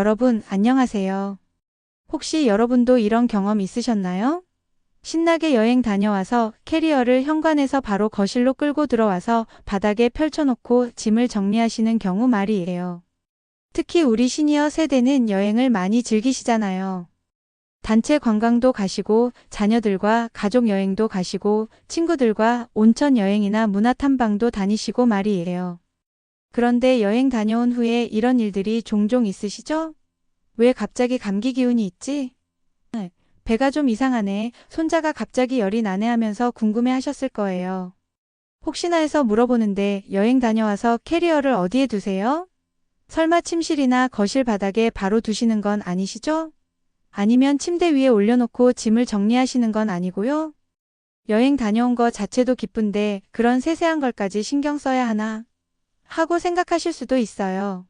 여러분, 안녕하세요. 혹시 여러분도 이런 경험 있으셨나요? 신나게 여행 다녀와서 캐리어를 현관에서 바로 거실로 끌고 들어와서 바닥에 펼쳐놓고 짐을 정리하시는 경우 말이에요. 특히 우리 시니어 세대는 여행을 많이 즐기시잖아요. 단체 관광도 가시고, 자녀들과 가족 여행도 가시고, 친구들과 온천 여행이나 문화 탐방도 다니시고 말이에요. 그런데 여행 다녀온 후에 이런 일들이 종종 있으시죠? 왜 갑자기 감기 기운이 있지? 배가 좀 이상하네. 손자가 갑자기 열이 나네 하면서 궁금해 하셨을 거예요. 혹시나 해서 물어보는데 여행 다녀와서 캐리어를 어디에 두세요? 설마 침실이나 거실 바닥에 바로 두시는 건 아니시죠? 아니면 침대 위에 올려놓고 짐을 정리하시는 건 아니고요? 여행 다녀온 거 자체도 기쁜데 그런 세세한 걸까지 신경 써야 하나? 하고 생각하실 수도 있어요.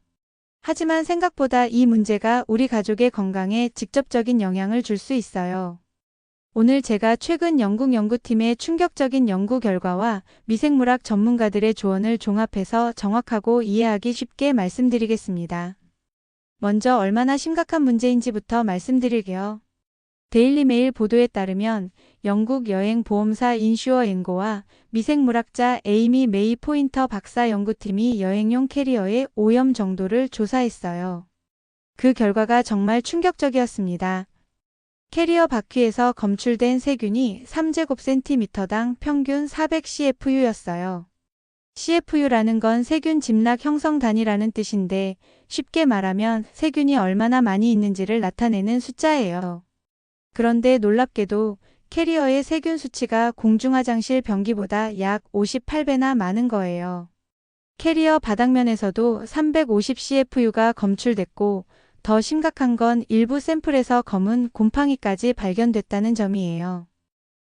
하지만 생각보다 이 문제가 우리 가족의 건강에 직접적인 영향을 줄 수 있어요. 오늘 제가 최근 영국 연구팀의 충격적인 연구 결과와 미생물학 전문가들의 조언을 종합해서 정확하고 이해하기 쉽게 말씀드리겠습니다. 먼저 얼마나 심각한 문제인지부터 말씀드릴게요. 데일리메일 보도에 따르면 영국 여행보험사 인슈어앤고와 미생물학자 에이미 메이 포인터 박사 연구팀이 여행용 캐리어의 오염 정도를 조사했어요. 그 결과가 정말 충격적이었습니다. 캐리어 바퀴에서 검출된 세균이 3제곱센티미터당 평균 400 CFU였어요. CFU라는 건 세균 집락 형성 단위라는 뜻인데 쉽게 말하면 세균이 얼마나 많이 있는지를 나타내는 숫자예요. 그런데 놀랍게도 캐리어의 세균 수치가 공중화장실 변기보다 약 58배나 많은 거예요. 캐리어 바닥면에서도 350 CFU가 검출됐고 더 심각한 건 일부 샘플에서 검은 곰팡이까지 발견됐다는 점이에요.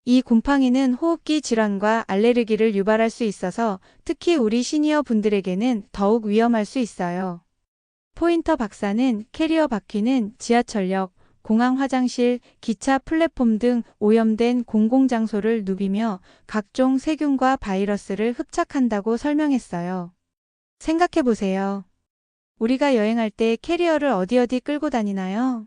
이 곰팡이는 호흡기 질환과 알레르기를 유발할 수 있어서 특히 우리 시니어 분들에게는 더욱 위험할 수 있어요. 포인터 박사는 캐리어 바퀴는 지하철역, 공항 화장실, 기차 플랫폼 등 오염된 공공장소를 누비며 각종 세균과 바이러스를 흡착한다고 설명했어요. 생각해보세요. 우리가 여행할 때 캐리어를 어디 끌고 다니나요?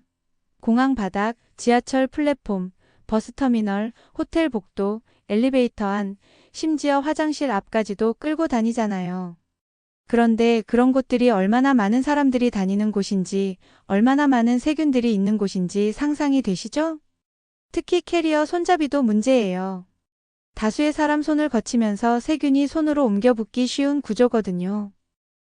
공항 바닥, 지하철 플랫폼, 버스터미널, 호텔 복도, 엘리베이터 안, 심지어 화장실 앞까지도 끌고 다니잖아요. 그런데 그런 곳들이 얼마나 많은 사람들이 다니는 곳인지, 얼마나 많은 세균들이 있는 곳인지 상상이 되시죠? 특히 캐리어 손잡이도 문제예요. 다수의 사람 손을 거치면서 세균이 손으로 옮겨 붙기 쉬운 구조거든요.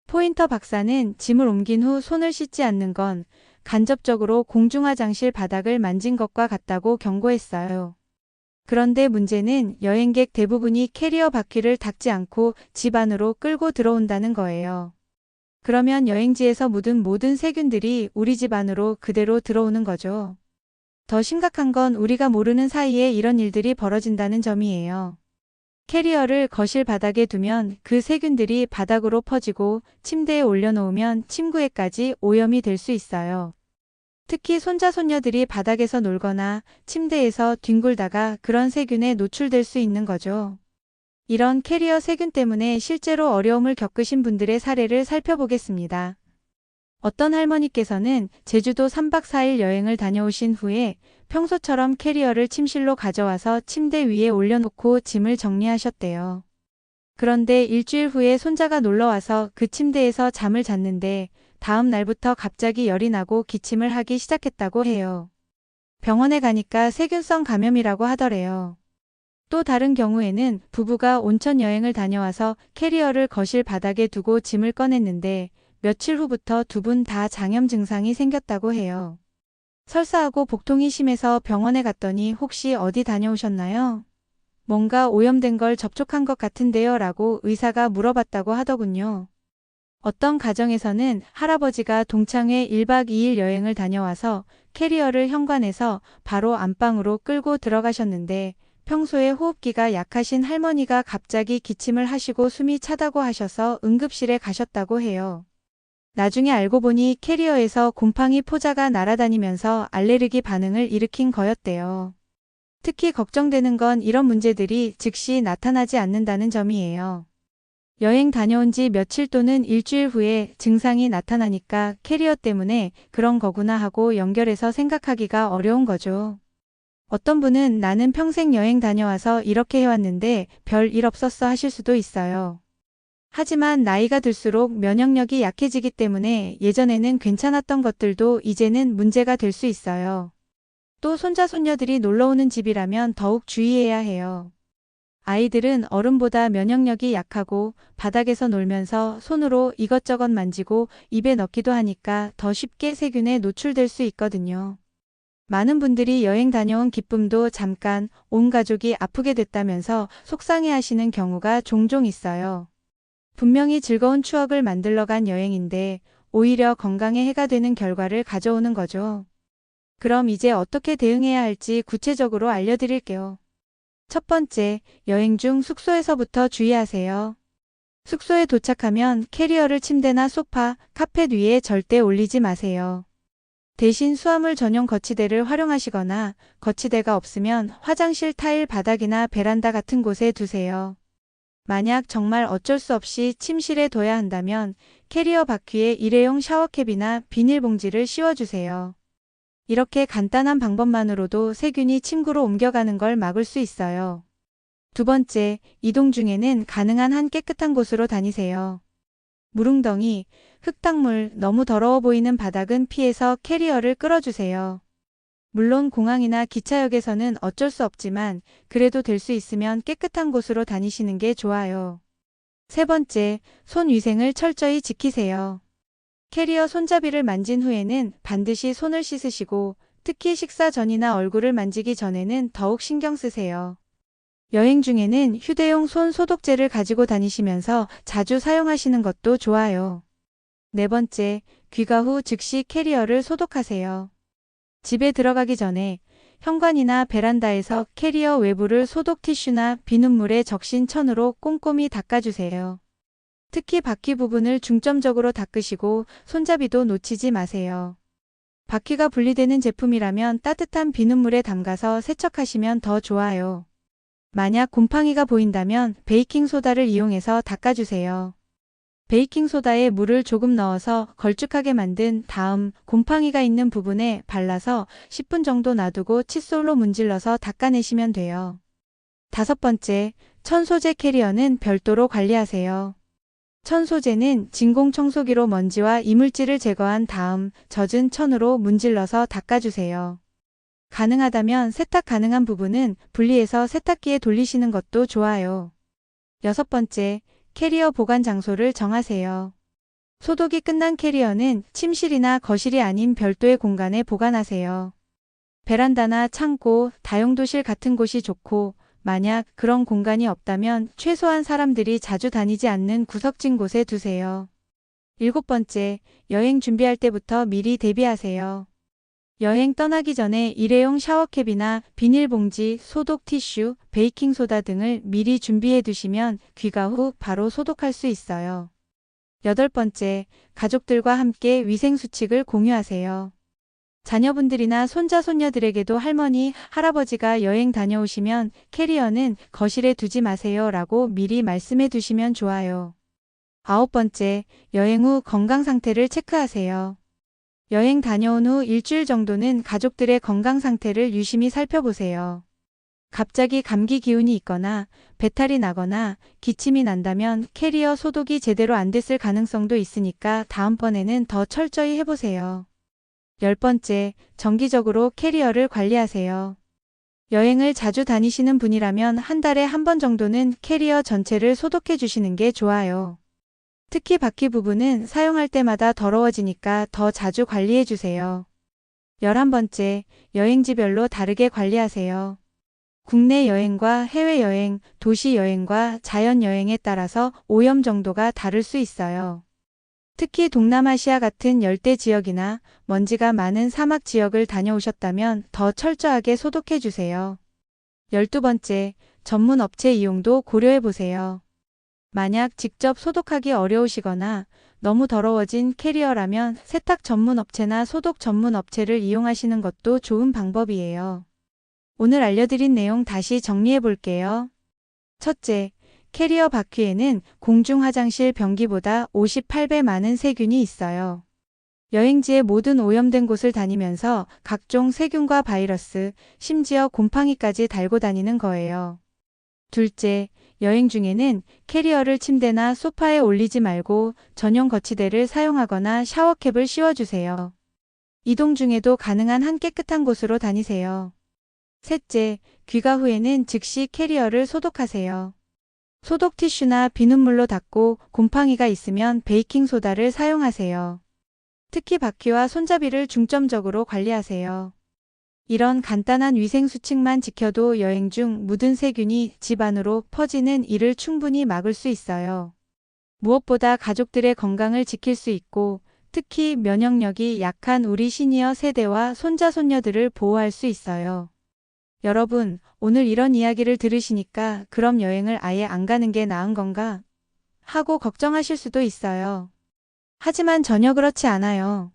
포인터 박사는 짐을 옮긴 후 손을 씻지 않는 건 간접적으로 공중화장실 바닥을 만진 것과 같다고 경고했어요. 그런데 문제는 여행객 대부분이 캐리어 바퀴를 닦지 않고 집 안으로 끌고 들어온다는 거예요. 그러면 여행지에서 묻은 모든 세균들이 우리 집 안으로 그대로 들어오는 거죠. 더 심각한 건 우리가 모르는 사이에 이런 일들이 벌어진다는 점이에요. 캐리어를 거실 바닥에 두면 그 세균들이 바닥으로 퍼지고 침대에 올려놓으면 침구에까지 오염이 될 수 있어요. 특히 손자 손녀들이 바닥에서 놀거나 침대에서 뒹굴다가 그런 세균에 노출될 수 있는 거죠. 이런 캐리어 세균 때문에 실제로 어려움을 겪으신 분들의 사례를 살펴보겠습니다. 어떤 할머니께서는 제주도 3박 4일 여행을 다녀오신 후에 평소처럼 캐리어를 침실로 가져와서 침대 위에 올려놓고 짐을 정리하셨대요. 그런데 일주일 후에 손자가 놀러와서 그 침대에서 잠을 잤는데 다음 날부터 갑자기 열이 나고 기침을 하기 시작했다고 해요. 병원에 가니까 세균성 감염이라고 하더래요. 또 다른 경우에는 부부가 온천 여행을 다녀와서 캐리어를 거실 바닥에 두고 짐을 꺼냈는데 며칠 후부터 두 분 다 장염 증상이 생겼다고 해요. 설사하고 복통이 심해서 병원에 갔더니 혹시 어디 다녀오셨나요? 뭔가 오염된 걸 접촉한 것 같은데요 라고 의사가 물어봤다고 하더군요. 어떤 가정에서는 할아버지가 동창회 1박 2일 여행을 다녀와서 캐리어를 현관에서 바로 안방으로 끌고 들어가셨는데 평소에 호흡기가 약하신 할머니가 갑자기 기침을 하시고 숨이 차다고 하셔서 응급실에 가셨다고 해요. 나중에 알고 보니 캐리어에서 곰팡이 포자가 날아다니면서 알레르기 반응을 일으킨 거였대요. 특히 걱정되는 건 이런 문제들이 즉시 나타나지 않는다는 점이에요. 여행 다녀온 지 며칠 또는 일주일 후에 증상이 나타나니까 캐리어 때문에 그런 거구나 하고 연결해서 생각하기가 어려운 거죠. 어떤 분은 나는 평생 여행 다녀와서 이렇게 해왔는데 별 일 없었어 하실 수도 있어요. 하지만 나이가 들수록 면역력이 약해지기 때문에 예전에는 괜찮았던 것들도 이제는 문제가 될 수 있어요. 또 손자 손녀들이 놀러오는 집이라면 더욱 주의해야 해요. 아이들은 어른보다 면역력이 약하고 바닥에서 놀면서 손으로 이것저것 만지고 입에 넣기도 하니까 더 쉽게 세균에 노출될 수 있거든요. 많은 분들이 여행 다녀온 기쁨도 잠깐 온 가족이 아프게 됐다면서 속상해 하시는 경우가 종종 있어요. 분명히 즐거운 추억을 만들러 간 여행인데 오히려 건강에 해가 되는 결과를 가져오는 거죠. 그럼 이제 어떻게 대응해야 할지 구체적으로 알려드릴게요. 첫 번째, 여행 중 숙소에서부터 주의하세요. 숙소에 도착하면 캐리어를 침대나 소파, 카펫 위에 절대 올리지 마세요. 대신 수화물 전용 거치대를 활용하시거나 거치대가 없으면 화장실 타일 바닥이나 베란다 같은 곳에 두세요. 만약 정말 어쩔 수 없이 침실에 둬야 한다면 캐리어 바퀴에 일회용 샤워캡이나 비닐봉지를 씌워주세요. 이렇게 간단한 방법만으로도 세균이 침구로 옮겨가는 걸 막을 수 있어요. 두 번째, 이동 중에는 가능한 한 깨끗한 곳으로 다니세요. 무릉덩이, 흙탕물, 너무 더러워 보이는 바닥은 피해서 캐리어를 끌어주세요. 물론 공항이나 기차역에서는 어쩔 수 없지만 그래도 될 수 있으면 깨끗한 곳으로 다니시는 게 좋아요. 세 번째, 손 위생을 철저히 지키세요. 캐리어 손잡이를 만진 후에는 반드시 손을 씻으시고 특히 식사 전이나 얼굴을 만지기 전에는 더욱 신경 쓰세요. 여행 중에는 휴대용 손 소독제를 가지고 다니시면서 자주 사용하시는 것도 좋아요. 네 번째, 귀가 후 즉시 캐리어를 소독하세요. 집에 들어가기 전에 현관이나 베란다에서 캐리어 외부를 소독 티슈나 비눗물에 적신 천으로 꼼꼼히 닦아주세요. 특히 바퀴 부분을 중점적으로 닦으시고 손잡이도 놓치지 마세요. 바퀴가 분리되는 제품이라면 따뜻한 비눗물에 담가서 세척하시면 더 좋아요. 만약 곰팡이가 보인다면 베이킹소다를 이용해서 닦아주세요. 베이킹소다에 물을 조금 넣어서 걸쭉하게 만든 다음 곰팡이가 있는 부분에 발라서 10분 정도 놔두고 칫솔로 문질러서 닦아내시면 돼요. 다섯 번째, 천 소재 캐리어는 별도로 관리하세요. 천 소재는 진공 청소기로 먼지와 이물질을 제거한 다음 젖은 천으로 문질러서 닦아주세요. 가능하다면 세탁 가능한 부분은 분리해서 세탁기에 돌리시는 것도 좋아요. 여섯 번째, 캐리어 보관 장소를 정하세요. 소독이 끝난 캐리어는 침실이나 거실이 아닌 별도의 공간에 보관하세요. 베란다나 창고, 다용도실 같은 곳이 좋고 만약 그런 공간이 없다면 최소한 사람들이 자주 다니지 않는 구석진 곳에 두세요. 일곱 번째, 여행 준비할 때부터 미리 대비하세요. 여행 떠나기 전에 일회용 샤워캡이나 비닐봉지, 소독 티슈, 베이킹소다 등을 미리 준비해 두시면 귀가 후 바로 소독할 수 있어요. 여덟 번째, 가족들과 함께 위생수칙을 공유하세요. 자녀분들이나 손자 손녀들에게도 할머니, 할아버지가 여행 다녀오시면 캐리어는 거실에 두지 마세요 라고 미리 말씀해 두시면 좋아요. 아홉 번째, 여행 후 건강 상태를 체크하세요. 여행 다녀온 후 일주일 정도는 가족들의 건강 상태를 유심히 살펴보세요. 갑자기 감기 기운이 있거나 배탈이 나거나 기침이 난다면 캐리어 소독이 제대로 안 됐을 가능성도 있으니까 다음번에는 더 철저히 해보세요. 열 번째, 정기적으로 캐리어를 관리하세요. 여행을 자주 다니시는 분이라면 한 달에 한 번 정도는 캐리어 전체를 소독해 주시는 게 좋아요. 특히 바퀴 부분은 사용할 때마다 더러워지니까 더 자주 관리해 주세요. 11번째, 여행지별로 다르게 관리하세요. 국내 여행과 해외여행, 도시 여행과 자연 여행에 따라서 오염 정도가 다를 수 있어요. 특히 동남아시아 같은 열대 지역이나 먼지가 많은 사막 지역을 다녀오셨다면 더 철저하게 소독해 주세요. 12번째, 전문 업체 이용도 고려해 보세요. 만약 직접 소독하기 어려우시거나 너무 더러워진 캐리어라면 세탁 전문 업체나 소독 전문 업체를 이용하시는 것도 좋은 방법이에요. 오늘 알려드린 내용 다시 정리해 볼게요. 첫째, 캐리어 바퀴에는 공중 화장실 변기보다 58배 많은 세균이 있어요. 여행지의 모든 오염된 곳을 다니면서 각종 세균과 바이러스, 심지어 곰팡이까지 달고 다니는 거예요. 둘째, 여행 중에는 캐리어를 침대나 소파에 올리지 말고 전용 거치대를 사용하거나 샤워캡을 씌워주세요. 이동 중에도 가능한 한 깨끗한 곳으로 다니세요. 셋째, 귀가 후에는 즉시 캐리어를 소독하세요. 소독 티슈나 비눗물로 닦고 곰팡이가 있으면 베이킹소다를 사용하세요. 특히 바퀴와 손잡이를 중점적으로 관리하세요. 이런 간단한 위생 수칙만 지켜도 여행 중 묻은 세균이 집 안으로 퍼지는 일을 충분히 막을 수 있어요. 무엇보다 가족들의 건강을 지킬 수 있고 특히 면역력이 약한 우리 시니어 세대와 손자 손녀들을 보호할 수 있어요. 여러분, 오늘 이런 이야기를 들으시니까 그럼 여행을 아예 안 가는 게 나은 건가? 하고 걱정하실 수도 있어요. 하지만 전혀 그렇지 않아요.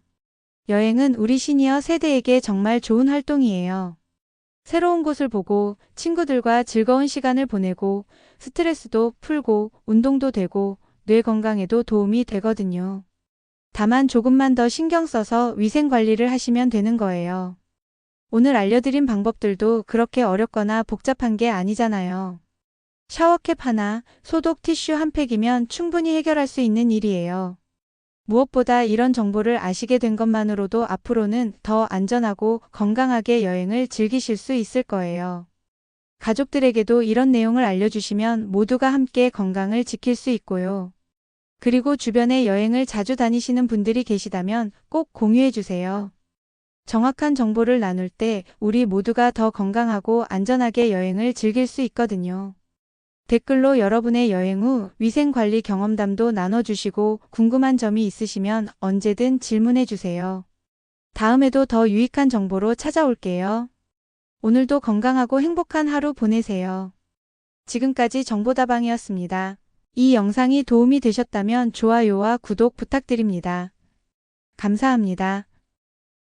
여행은 우리 시니어 세대에게 정말 좋은 활동이에요. 새로운 곳을 보고 친구들과 즐거운 시간을 보내고 스트레스도 풀고 운동도 되고 뇌 건강에도 도움이 되거든요. 다만 조금만 더 신경 써서 위생 관리를 하시면 되는 거예요. 오늘 알려드린 방법들도 그렇게 어렵거나 복잡한 게 아니잖아요. 샤워캡 하나, 소독 티슈 한 팩이면 충분히 해결할 수 있는 일이에요. 무엇보다 이런 정보를 아시게 된 것만으로도 앞으로는 더 안전하고 건강하게 여행을 즐기실 수 있을 거예요. 가족들에게도 이런 내용을 알려주시면 모두가 함께 건강을 지킬 수 있고요. 그리고 주변에 여행을 자주 다니시는 분들이 계시다면 꼭 공유해 주세요. 정확한 정보를 나눌 때 우리 모두가 더 건강하고 안전하게 여행을 즐길 수 있거든요. 댓글로 여러분의 여행 후 위생관리 경험담도 나눠주시고 궁금한 점이 있으시면 언제든 질문해 주세요. 다음에도 더 유익한 정보로 찾아올게요. 오늘도 건강하고 행복한 하루 보내세요. 지금까지 정보다방이었습니다. 이 영상이 도움이 되셨다면 좋아요와 구독 부탁드립니다. 감사합니다.